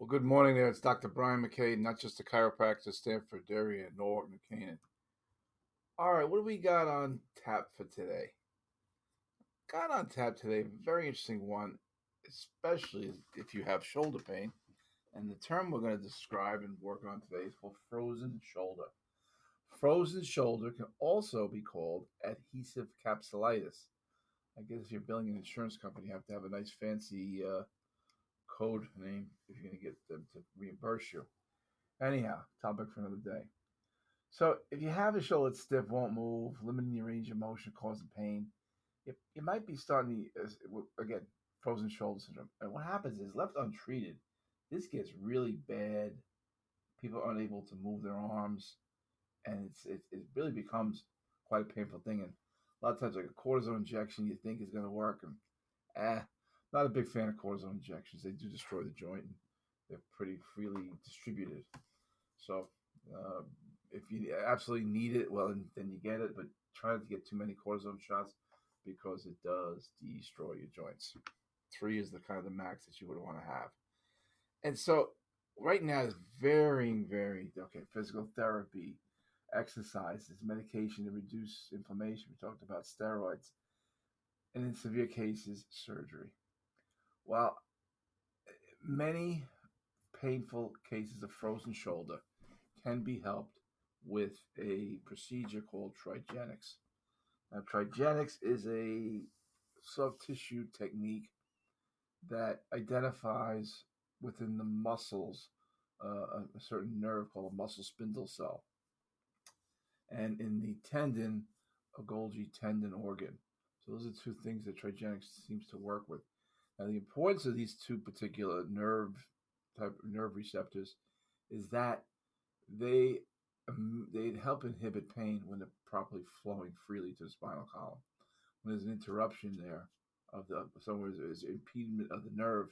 Well, good morning there. It's Dr. Brian McKay, not just a chiropractor, Stamford, Darien, Norwalk, and Canaan. All right, what do we got on tap for today? Got on tap today, very interesting one, especially if you have shoulder pain. And the term we're going to describe and work on today is called frozen shoulder. Frozen shoulder can also be called adhesive capsulitis. I guess if you're billing an insurance company, you have to have a nice fancy code name if you're going to get them to reimburse you. Anyhow, topic for another day. So if you have a shoulder that's stiff, won't move, limiting your range of motion, causing pain, it might be starting again, frozen shoulder syndrome. And what happens is, left untreated, this gets really bad. People are unable to move their arms, and it really becomes quite a painful thing. And a lot of times, like a cortisone injection, you think is going to work, and not a big fan of cortisone injections. They do destroy the joint, and they're pretty freely distributed. So uh, if you absolutely need it, well, then you get it, but try not to get too many cortisone shots because it does destroy your joints. 3 is the kind of the max that you would want to have. And so right now is very okay. Physical therapy, exercises, medication to reduce inflammation. We talked about steroids, and in severe cases, surgery. Well, many painful cases of frozen shoulder can be helped with a procedure called trigenics. Now, trigenics is a soft tissue technique that identifies within the muscles a certain nerve called a muscle spindle cell, and in the tendon, a Golgi tendon organ. So those are two things that trigenics seems to work with. Now, the importance of these two particular nerve receptors is that they they help inhibit pain when they're properly flowing freely to the spinal column. When there's an interruption there of somewhere there's impediment of the nerve,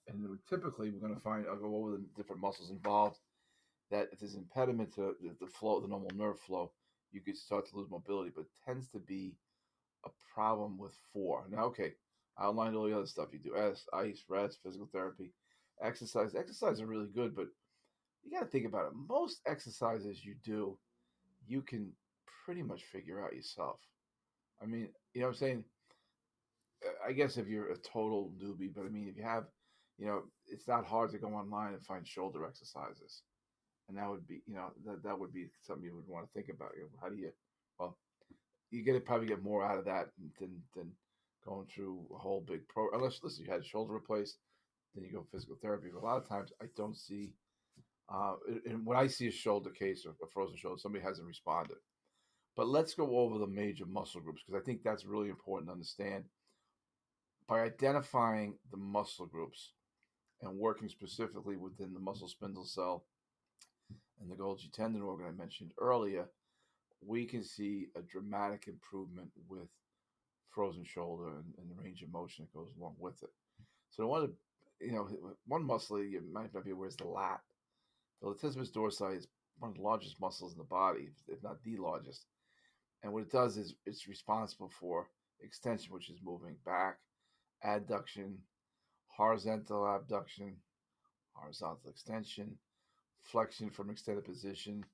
and typically we're going to find, I'll go over the different muscles involved, that if there's impediment to the flow, the normal nerve flow, you could start to lose mobility, but it tends to be a problem with 4. Now, okay, I outlined all the other stuff you do: ice, rest, physical therapy, exercise. Exercise are really good, but you got to think about it. Most exercises you do, you can pretty much figure out yourself. I mean, you know what I'm saying? I guess if you're a total newbie, but I mean, if you have, it's not hard to go online and find shoulder exercises. And that would be, that would be something you would want to think about. How do you, well, you get to probably get more out of that than going through a whole big unless, listen, you had shoulder replaced, then you go physical therapy. But a lot of times I don't see, and when I see a shoulder case or a frozen shoulder, somebody hasn't responded. But let's go over the major muscle groups because I think that's really important to understand. By identifying the muscle groups and working specifically within the muscle spindle cell and the Golgi tendon organ I mentioned earlier, we can see a dramatic improvement with frozen shoulder and the range of motion that goes along with it. So one muscle you might not be aware is the lat. The latissimus dorsi is one of the largest muscles in the body, if not the largest. And what it does is it's responsible for extension, which is moving back, adduction, horizontal abduction, horizontal extension, flexion from extended position,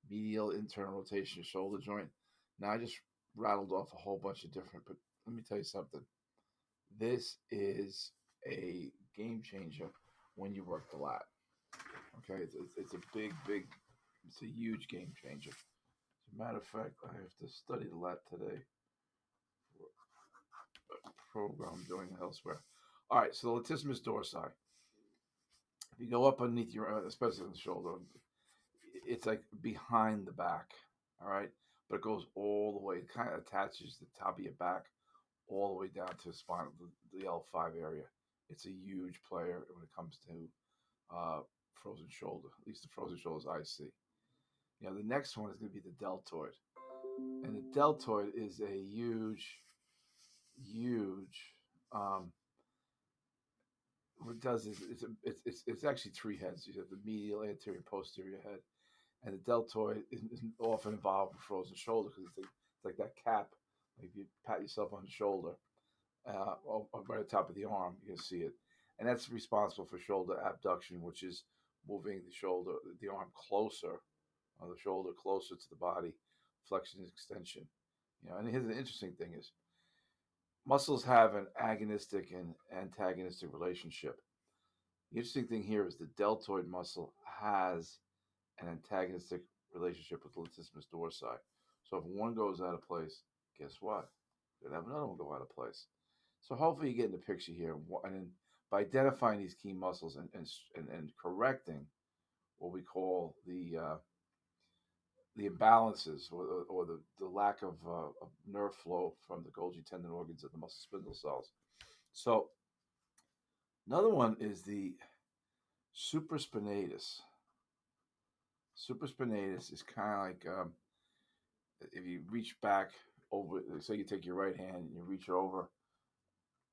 medial internal rotation of shoulder joint. Now, I just rattled off a whole bunch of different, but let me tell you something. This is a game changer when you work the lat. Okay, it's a it's a huge game changer. As a matter of fact, I have to study the lat today for a program I'm doing elsewhere. All right, so the latissimus dorsi. If you go up underneath your, especially on the shoulder, it's like behind the back. All right, but it goes all the way. It kind of attaches the top of your back all the way down to the spinal, the L5 area. It's a huge player when it comes to frozen shoulder, at least the frozen shoulders I see. The next one is going to be the deltoid. And the deltoid is a huge, what it does is it's actually 3 heads. You have the medial, anterior, posterior head. And the deltoid is often involved with frozen shoulder because it's like that cap. Like if you pat yourself on the shoulder, right at the top of the arm, you can see it. and that's responsible for shoulder abduction, which is moving the arm closer, or the shoulder closer to the body, flexion and extension. And here's the interesting thing is muscles have an agonistic and antagonistic relationship. The interesting thing here is the deltoid muscle has an antagonistic relationship with the latissimus dorsi. So if one goes out of place, guess what? You're gonna have another one go out of place. So hopefully you get in the picture here, and then by identifying these key muscles and correcting what we call the imbalances or the lack of nerve flow from the Golgi tendon organs of the muscle spindle cells. So another one is the supraspinatus. Supraspinatus is kind of like if you reach back over, say you take your right hand and you reach over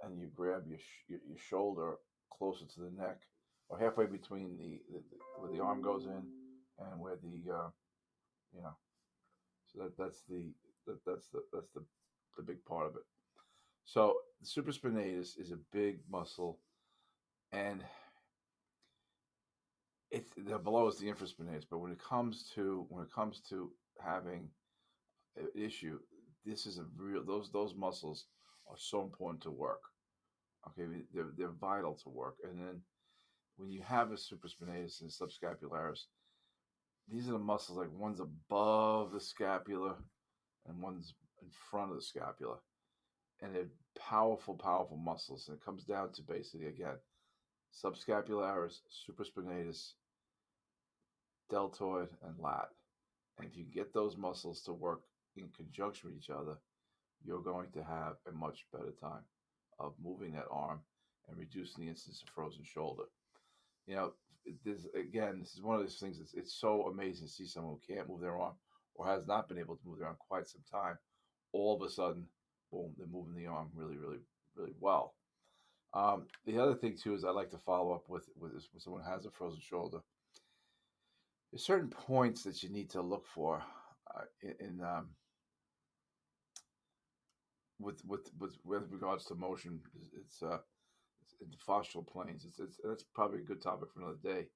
and you grab your shoulder closer to the neck, or halfway between where the arm goes in and where you know, so that's the big part of it. So the supraspinatus is a big muscle, and it's the below is the infraspinatus. But when it comes to having an issue, this is a real those muscles are so important to work. Okay, they're vital to work. And then when you have a supraspinatus and subscapularis, these are the muscles, like one's above the scapula and one's in front of the scapula, and they're powerful muscles. And it comes down to basically again subscapularis, supraspinatus, deltoid, and lat. And if you get those muscles to work in conjunction with each other, you're going to have a much better time of moving that arm and reducing the incidence of frozen shoulder. This is one of those things it's so amazing to see someone who can't move their arm or has not been able to move their arm quite some time. All of a sudden, boom, they're moving the arm really, really, really well. The other thing too is I like to follow up with this when someone has a frozen shoulder. There's certain points that you need to look for with regards to motion. It's in the fascial planes. That's probably a good topic for another day.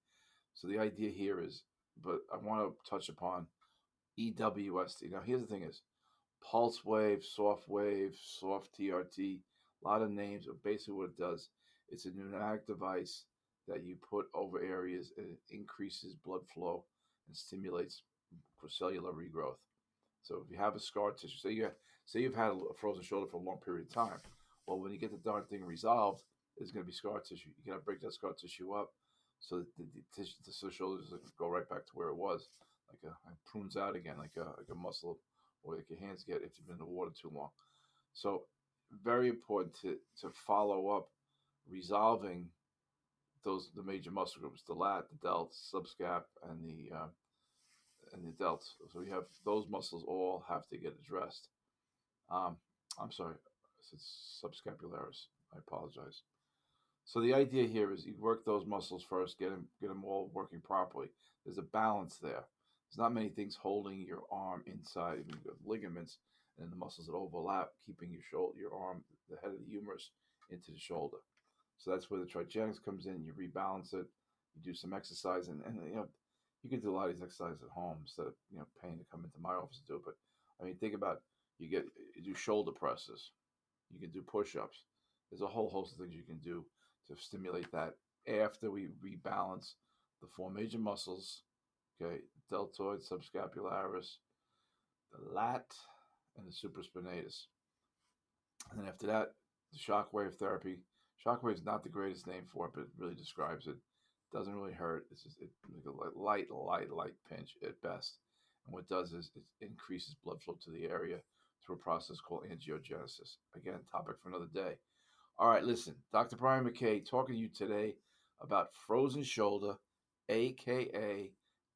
So the idea here is, but I want to touch upon EWST. Now here's the thing: is pulse wave, soft TRT, a lot of names. But basically, what it does, it's a pneumatic device that you put over areas and it increases blood flow and stimulates cellular regrowth. So if you have a scar tissue, say you've had a frozen shoulder for a long period of time, well, when you get the darn thing resolved, there's going to be scar tissue. You got to break that scar tissue up so that the shoulder doesn't go right back to where it was, like it prunes out again, like a muscle, or like your hands get if you've been in the water too long. So very important to follow up resolving the major muscle groups: the lat, the delt, subscap, and the delts. So you have those muscles all have to get addressed. I'm sorry, it's subscapularis. I apologize. So the idea here is you work those muscles first, get them all working properly. There's a balance there. There's not many things holding your arm inside. You have ligaments and the muscles that overlap, keeping your arm, the head of the humerus, into the shoulder. So that's where the trigenics comes in. You rebalance it. You do some exercise, and you can do a lot of these exercises at home instead of paying to come into my office to do it. But I mean, think about you do shoulder presses. You can do push-ups. There's a whole host of things you can do to stimulate that after we rebalance the four major muscles, okay, deltoid, subscapularis, the lat, and the supraspinatus. And then after that, the shockwave therapy. Shockwave is not the greatest name for it, but it really describes it. Doesn't really hurt. It's just like a light pinch at best. And what it does is it increases blood flow to the area through a process called angiogenesis. Again, topic for another day. All right, listen, Dr. Brian McKay talking to you today about frozen shoulder, aka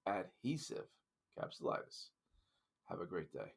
adhesive capsulitis. Have a great day.